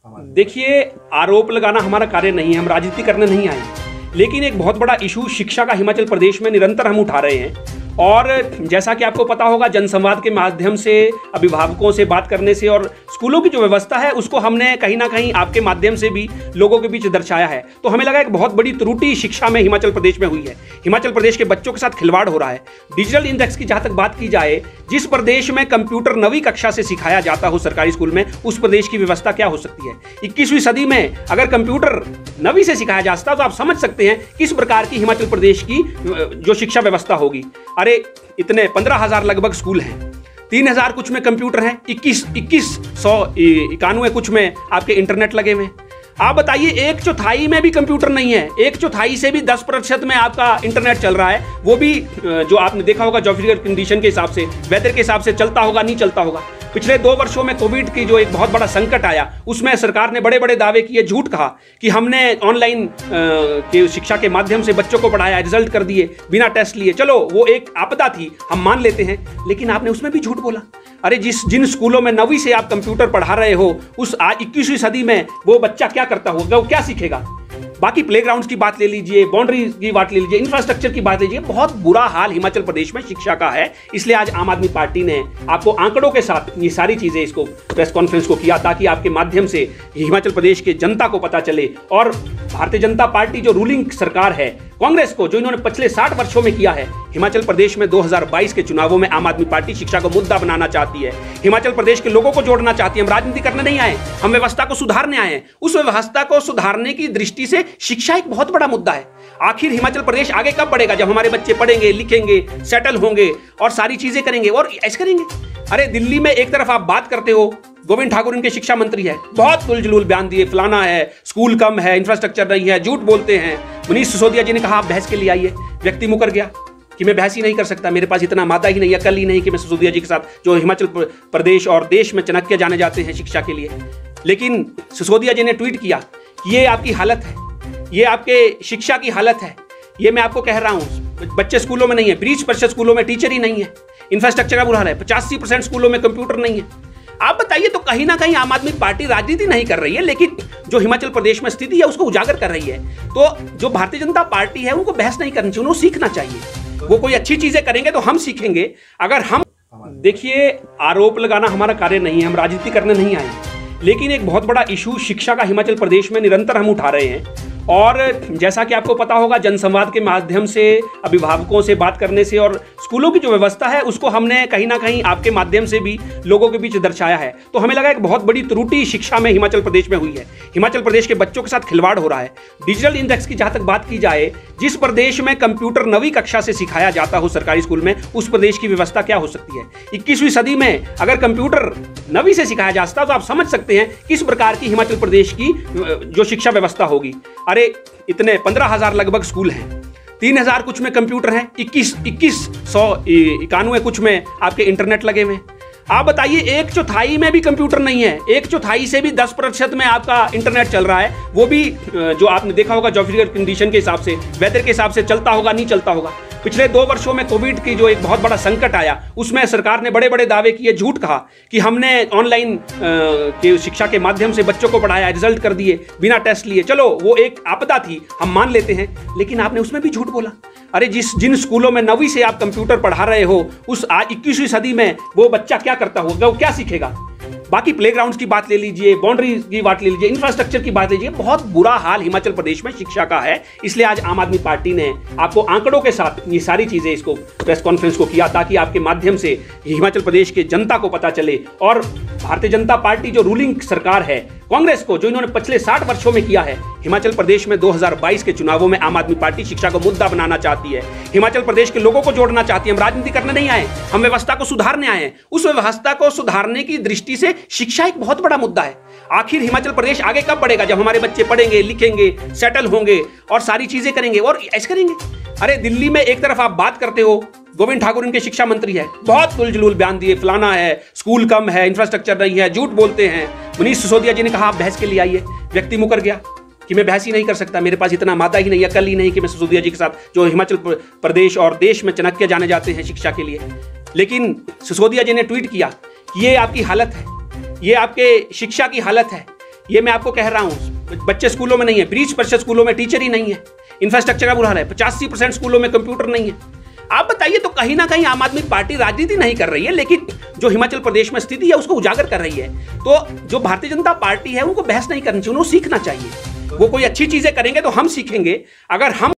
देखिए, आरोप लगाना हमारा कार्य नहीं है, हम राजनीति करने नहीं आए, लेकिन एक बहुत बड़ा इशू शिक्षा का हिमाचल प्रदेश में निरंतर हम उठा रहे हैं। और जैसा कि आपको पता होगा, जनसंवाद के माध्यम से, अभिभावकों से बात करने से और स्कूलों की जो व्यवस्था है उसको हमने कहीं ना कहीं आपके माध्यम से भी लोगों के बीच दर्शाया है। तो हमें लगा एक बहुत बड़ी त्रुटि शिक्षा में हिमाचल प्रदेश में हुई है। हिमाचल प्रदेश के बच्चों के साथ खिलवाड़ हो रहा है। डिजिटल इंडेक्स की जहां तक बात की जाए, जिस प्रदेश में कंप्यूटर 9वीं कक्षा से सिखाया जाता हो सरकारी स्कूल में, उस प्रदेश की व्यवस्था क्या हो सकती है। 21वीं सदी में अगर कंप्यूटर 9वीं से सिखाया जाता तो आप समझ सकते हैं किस प्रकार की हिमाचल प्रदेश की जो शिक्षा व्यवस्था होगी। अरे इतने 15,000 लगभग स्कूल हैं, 3,000 कुछ में कंप्यूटर हैं, 2191 कुछ में आपके इंटरनेट लगे हुए हैं। आप बताइए, 1/4 में भी कंप्यूटर नहीं है, 1/4 से भी 10% में आपका इंटरनेट चल रहा है, वो भी जो आपने देखा होगा ज्योग्राफिकल कंडीशन के हिसाब से, वेदर के हिसाब से चलता होगा नहीं चलता होगा। पिछले 2 वर्षों में कोविड की जो एक बहुत बड़ा संकट आया, उसमें सरकार ने बड़े बड़े दावे किए, झूठ कहा कि हमने ऑनलाइन के शिक्षा के माध्यम से बच्चों को पढ़ाया, रिजल्ट कर दिए बिना टेस्ट लिए। चलो वो एक आपदा थी, हम मान लेते हैं, लेकिन आपने उसमें भी झूठ बोला। अरे जिन स्कूलों में 9वीं से आप कंप्यूटर पढ़ा रहे हो, उस 21वीं सदी में वो बच्चा क्या करता होगा, वो क्या सीखेगा। बाकी प्लेग्राउंड्स की बात ले लीजिए, बाउंड्री की बात ले लीजिए, इंफ्रास्ट्रक्चर की बात लीजिए, बहुत बुरा हाल हिमाचल प्रदेश में शिक्षा का है। इसलिए आज आम आदमी पार्टी ने आपको आंकड़ों के साथ ये सारी चीजें, इसको प्रेस कॉन्फ्रेंस को किया ताकि आपके माध्यम से हिमाचल प्रदेश के जनता को पता चले। और भारतीय जनता पार्टी जो रूलिंग सरकार है, कांग्रेस को जो इन्होंने पिछले 60 वर्षों में किया है, हिमाचल प्रदेश में 2022 के चुनावों में आम आदमी पार्टी शिक्षा को मुद्दा बनाना चाहती है, हिमाचल प्रदेश के लोगों को जोड़ना चाहती है। हम राजनीति करने नहीं आए, हम व्यवस्था को सुधारने आए हैं। उस व्यवस्था को सुधारने की दृष्टि से शिक्षा एक बहुत बड़ा मुद्दा है। आखिर हिमाचल प्रदेश आगे कब बढ़ेगा, जब हमारे बच्चे पढ़ेंगे, लिखेंगे, सेटल होंगे और सारी चीजें करेंगे और ऐसे करेंगे। अरे दिल्ली में एक तरफ आप बात करते हो, गोविंद ठाकुर इनके शिक्षा मंत्री है, बहुत उलझुल बयान दिए, फलाना है, स्कूल कम है, इंफ्रास्ट्रक्चर नहीं है, झूठ बोलते हैं। मनीष सिसोदिया जी ने कहा आप बहस के लिए आइए, व्यक्ति मुकर गया कि मैं बहस ही नहीं कर सकता, मेरे पास इतना मादा ही नहीं, अकल ही नहीं कि मैं सिसोदिया जी के साथ, जो हिमाचल प्रदेश और देश में चाणक्य जाने जाते हैं शिक्षा के लिए। लेकिन सिसोदिया जी ने ट्वीट किया कि ये आपकी हालत है, ये आपके शिक्षा की हालत है। ये मैं आपको कह रहा हूं, बच्चे स्कूलों में नहीं है, 20% स्कूलों में टीचर ही नहीं है, इंफ्रास्ट्रक्चर का बुरा हाल है, 85% स्कूलों में कंप्यूटर नहीं है। आप बताइए, तो कहीं ना कहीं आम आदमी पार्टी राजनीति नहीं कर रही है, लेकिन जो हिमाचल प्रदेश में स्थिति है उसको उजागर कर रही है। तो जो भारतीय जनता पार्टी है उनको बहस नहीं करनी चाहिए, उनको सीखना चाहिए। वो कोई अच्छी चीजें करेंगे तो हम सीखेंगे। अगर हम देखिए, आरोप लगाना हमारा कार्य नहीं है, हम राजनीति करने नहीं आए, लेकिन एक बहुत बड़ा इशू शिक्षा का हिमाचल प्रदेश में निरंतर हम उठा रहे हैं। और जैसा कि आपको पता होगा, जनसंवाद के माध्यम से, अभिभावकों से बात करने से और स्कूलों की जो व्यवस्था है उसको हमने कहीं ना कहीं आपके माध्यम से भी लोगों के बीच दर्शाया है। तो हमें लगा एक बहुत बड़ी त्रुटि शिक्षा में हिमाचल प्रदेश में हुई है। हिमाचल प्रदेश के बच्चों के साथ खिलवाड़ हो रहा है। डिजिटल इंडेक्स की जहां तक बात की जाए, जिस प्रदेश में कंप्यूटर 9वीं कक्षा से सिखाया जाता हो सरकारी स्कूल में, उस प्रदेश की व्यवस्था क्या हो सकती है। 21वीं सदी में अगर कंप्यूटर 9वीं से सिखाया जाता तो आप समझ सकते हैं किस प्रकार की हिमाचल प्रदेश की जो शिक्षा व्यवस्था होगी। अरे इतने 15,000 लगभग स्कूल हैं, 3,000 कुछ में कंप्यूटर हैं, 2191 कुछ में आपके इंटरनेट लगे हुए हैं। आप बताइए, 1/4 में भी कंप्यूटर नहीं है, 1/4 से भी 10% में आपका इंटरनेट चल रहा है, वो भी जो आपने देखा होगा ज्योग्राफिकल कंडीशन के हिसाब से, वेदर के हिसाब से चलता होगा नहीं चलता होगा। पिछले 2 वर्षों में कोविड की जो एक बहुत बड़ा संकट आया, उसमें सरकार ने बड़े बड़े दावे किए, झूठ कहा कि हमने ऑनलाइन के शिक्षा के माध्यम से बच्चों को पढ़ाया, रिजल्ट कर दिए बिना टेस्ट लिए। चलो वो एक आपदा थी, हम मान लेते हैं, लेकिन आपने उसमें भी झूठ बोला। अरे जिन स्कूलों में 9वीं से आप कंप्यूटर पढ़ा रहे हो, उस 21वीं सदी में वो बच्चा क्या करता होगा, वो क्या सीखेगा। बाकी प्लेग्राउंड्स की बात ले लीजिए, बाउंड्री की बात ले लीजिए, इंफ्रास्ट्रक्चर की बात लीजिए, बहुत बुरा हाल हिमाचल प्रदेश में शिक्षा का है। इसलिए आज आम आदमी पार्टी ने आपको आंकड़ों के साथ ये सारी चीजें, इसको प्रेस कॉन्फ्रेंस को किया ताकि आपके माध्यम से हिमाचल प्रदेश के जनता को पता चले। और भारतीय जनता पार्टी जो रूलिंग सरकार है, कांग्रेस को जो इन्होंने पिछले 60 वर्षों में किया है, हिमाचल प्रदेश में 2022 के चुनावों में आम आदमी पार्टी शिक्षा को मुद्दा बनाना चाहती है, हिमाचल प्रदेश के लोगों को जोड़ना चाहती है। हम राजनीति करने नहीं आए, हम व्यवस्था को सुधारने आए हैं। उस व्यवस्था को सुधारने की दृष्टि से शिक्षा एक बहुत बड़ा मुद्दा है। आखिर हिमाचल प्रदेश आगे कब बढ़ेगा, जब हमारे बच्चे पढ़ेंगे, लिखेंगे, सेटल होंगे और सारी चीजें करेंगे और ऐसे करेंगे। अरे दिल्ली में एक तरफ आप बात करते हो, गोविंद ठाकुर इनके शिक्षा मंत्री है, बहुत उलझुल बयान दिए, फलाना है, स्कूल कम है, इंफ्रास्ट्रक्चर नहीं है, झूठ बोलते हैं। मनीष सिसोदिया जी ने कहा आप बहस के लिए आइए, व्यक्ति मुकर गया कि मैं बहस ही नहीं कर सकता, मेरे पास इतना मादा ही नहीं, अकल ही नहीं कि मैं सिसोदिया जी के साथ, जो हिमाचल प्रदेश और देश में चाणक्य जाने जाते हैं शिक्षा के लिए। लेकिन सिसोदिया जी ने ट्वीट किया कि ये आपकी हालत है, ये आपके शिक्षा की हालत है, ये मैं आपको कह रहा हूं, बच्चे स्कूलों में नहीं है, 20% स्कूलों में टीचर ही नहीं है, इंफ्रास्ट्रक्चर का बुरा हाल है, 85% स्कूलों में कंप्यूटर नहीं है। आप बताइए, तो कहीं ना कहीं आम आदमी पार्टी राजनीति नहीं कर रही है, लेकिन जो हिमाचल प्रदेश में स्थिति है उसको उजागर कर रही है। तो जो भारतीय जनता पार्टी है उनको बहस नहीं करनी चाहिए, उनको सीखना चाहिए। वो कोई अच्छी चीजें करेंगे तो हम सीखेंगे। अगर हम